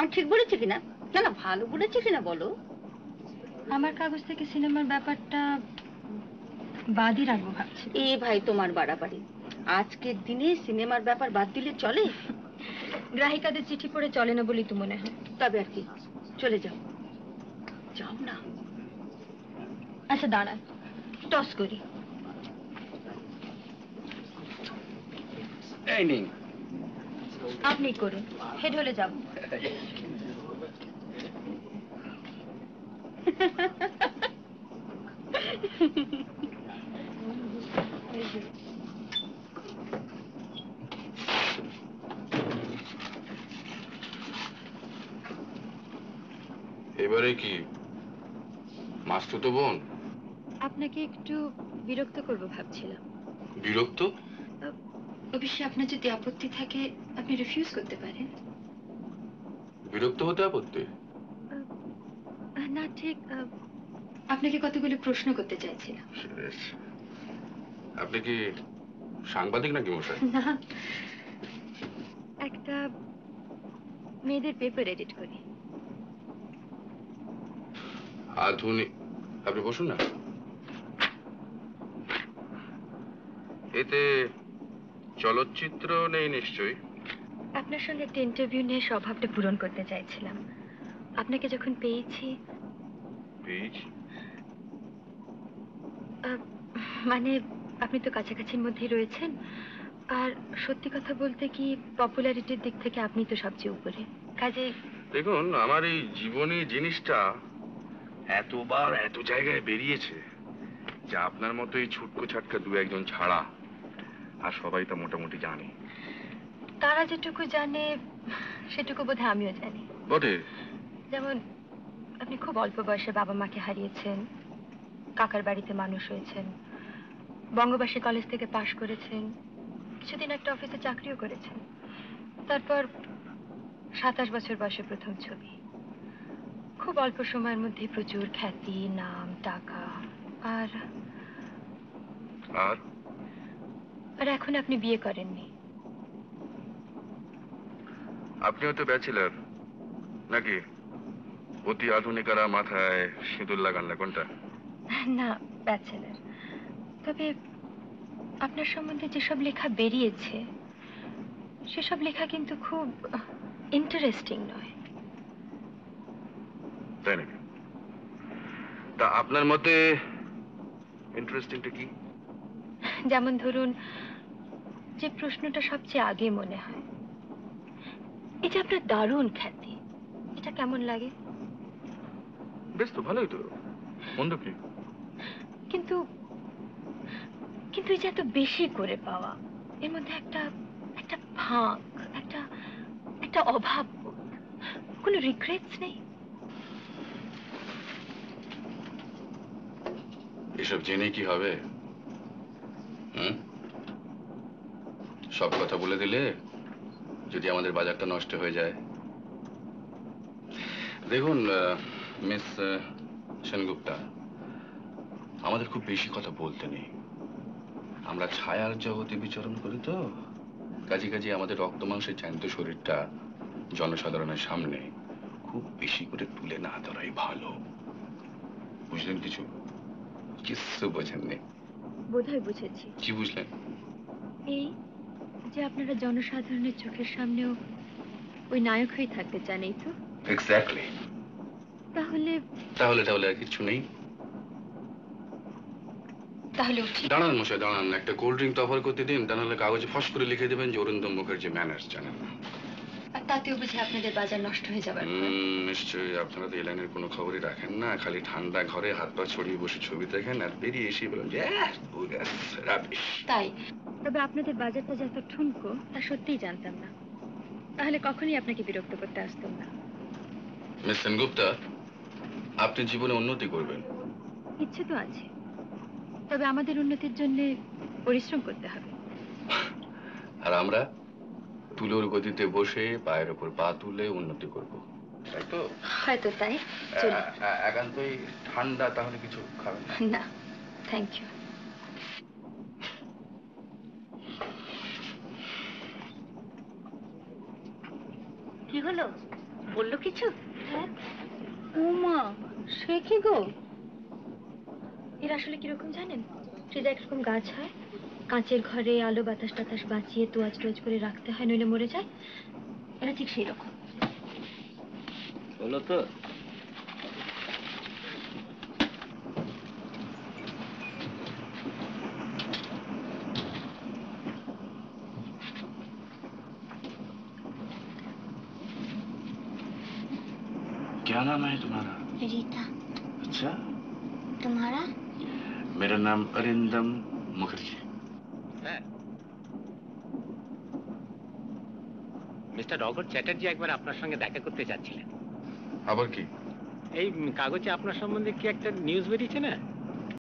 আমি ঠিক বলেছি কিনা? না না, ভালো বলেছি কিনা বলো। আমার কাগজ থেকে সিনেমার ব্যাপারটা বাদই রাখবো ভাবছি। এ ভাই, তোমার বাড়াবাড়ি। আজকের দিনে সিনেমার ব্যাপার বাদ দিলে চলে? গ্রাহিকাদের চিঠি পড়ে চলে না বলেই তো মনে হয়। তবে আর কি, চলে যাও, যাও না। আচ্ছা দাঁড়ান, টস করি। এই নিন। আপনি করুন, হেড হলে যাব। এবারে কি মাসতুতো বোন? আপনাকে একটু বিরক্ত করব ভাবছিলাম। বিরক্ত? অবশ্যই আপনার যদি আপত্তি থাকে আপনি রিফিউজ করতে পারেন। বিরক্ত হতে আপত্তি? না, ঠিক আপনাকে কতগুলো প্রশ্ন করতে চাইছিলাম। আপনি কি সাংবাদিক নাকি মশাই? না, একটা মেয়েদের পেপার এডিট করি। আধুনিক? আপনি বসুন না। এতে চলচ্চিত্র নেই নিশ্চয়ই? আপনার সঙ্গে একটা ইন্টারভিউ নিয়ে স্বভাবটা পূরণ করতে চাইছিলাম। আপনাকে যখন পেয়েছি, মানে আপনি তো কাছাকাছির মধ্যেই রয়েছেন, আর সত্যি কথা বলতে কি পপুলারিটির দিক থেকে আপনি তো সবচেয়ে উপরে। কাজে দেখুন, আমার এই জীবনী জিনিসটা এতবার এত জায়গায় বেরিয়েছে যে আপনার মতো এই ছুটকো ছাটকা দু একজন ছাড়া আর সবাই তা মোটামুটি জানে। তারা যেটুকু জানে সেটুকু বোধহয় আমিও জানি। বটে। যেমন আপনি খুব অল্প বয়সে বাবা মাকে হারিয়েছেন, কাকার বাড়িতে মানুষ হয়েছেন, বঙ্গবাসী কলেজ থেকে পাশ করেছেন, কিছুদিন একটা অফিসে চাকরিও করেছেন, তারপর 27 বছর বয়সে প্রথম ছবি, খুব অল্প সময়ের মধ্যে প্রচুর খ্যাতি, নাম, টাকা, আর আর আর এখন আপনি বিয়ে করেননি। আপনিও তো ব্যাচেলার নাকি? অতি আধুনিকারা মাথায় সিঁদুর লাগান না, কোনটা? না, ব্যাচেলার। তবে আপনার সম্বন্ধে যেসব লেখা বেরিয়েছে সেসব লেখা কিন্তু খুব ইন্টারেস্টিং নয়। তাই নাকি? তা আপনার মতে ইন্টারেস্টিংটা কি? যেমন ধরুন, যে প্রশ্নটা সবচেয়ে আগে মনে হয়, এই যে আপনার দারুণ খ্যাতি, এটা কেমন লাগে? বেশ তো, ভালোই তো, মন্দ কি? কিন্তু কিন্তু এই যে এত বেশি করে পাওয়া, এর মধ্যে একটা একটা ভাগ, একটা একটা অভাব বোধ, কোনো রিগ্রেটস নেই? এসব জেনে কি হবে? সব কথা বলে দিলে যদি আমাদের বাজারটা নষ্ট হয়ে যায়। দেখুন মিস সেনগুপ্তা, আমাদের খুব বেশি কথা বলতে নেই। আমরা ছায়ার জগতে বিচরণ করি তো, কাজে কাজে আমাদের রক্ত মাংসের জ্যান্ত শরীরটা জনসাধারণের সামনে খুব বেশি করে তুলে না ধরাই ভালো। বুঝলেন কিছু? কিছু বোঝেননি? বোধহয় বুঝেছি। কি বুঝলেন? এই যে আপনারা জনসাধারণের চোখের সামনেও ওই নায়ক হয়ে থাকতে চান, এই তো? এক্স্যাক্টলি। তাহলে তাহলে তাহলে আর কিছু নেই। তাহলে উঠি। দাঁড়ান মশাই, দাঁড়ান, একটা কোল্ড ড্রিঙ্ক তো অফার করতে দিন, তা নাহলে কাগজে ফস করে লিখে দেবেন যে অরিন্দম মুখার্জি ম্যানার্স জানেন না। আর তাতেও বুঝি আপনাদের বাজার নষ্ট হয়ে যাবার ভয়? নিশ্চয়ই। আপনারা তো এই লাইনের কোনো খবরই রাখেন না, খালি ঠান্ডা ঘরে হাত পা ছড়িয়ে বসে ছবি দেখেন আর বেরিয়ে এসে বলেন যে রাবিশ। তাই? তবে আপনাদের বাজারটা যে এত ঠুনকো তা সত্যিই জানতাম না। তাহলে কখনই আপনাকে বিরক্ত করতে আসতাম না। মিস সেনগুপ্তা, আপনি জীবনে উন্নতি করবেন। ইচ্ছে তো আছে, তবে আমাদের উন্নতির জন্য পরিশ্রম করতে হবে। আর আমরা তুলোর গতিতে বসে পায়ের ওপর পা তুলে উন্নতি করব, তাই তো? হয়তো তাই। চলি। একান্তই ঠান্ডা, তাহলে কিছু খাবেন না? না, থ্যাংক ইউ। কি হলো? বললো কিছু? হ্যাঁ, উমা, সে কি গো? এর আসলে কিরকম জানেন? সে যে একরকম গাছ হয়, কাঁচের ঘরে আলো বাতাস টাতাস বাঁচিয়ে তোয়াজ টোয়াজ করে রাখতে হয়, নইলে মরে যায়। এরা ঠিক সেই রকম। হলো তো? क्या नाम है तुम्हारा? रीता। अच्छा, तुम्हारा? मेरा नाम अरिंदम मुखर्जी। হ্যাঁ, মিস্টার রবার্ট চ্যাটার্জি একবার আপনার সঙ্গে দেখা করতে চাচ্ছিলেন। আবার কি? এই কাগজে আপনার সম্বন্ধে কি একটা নিউজ বেরিয়েছে না?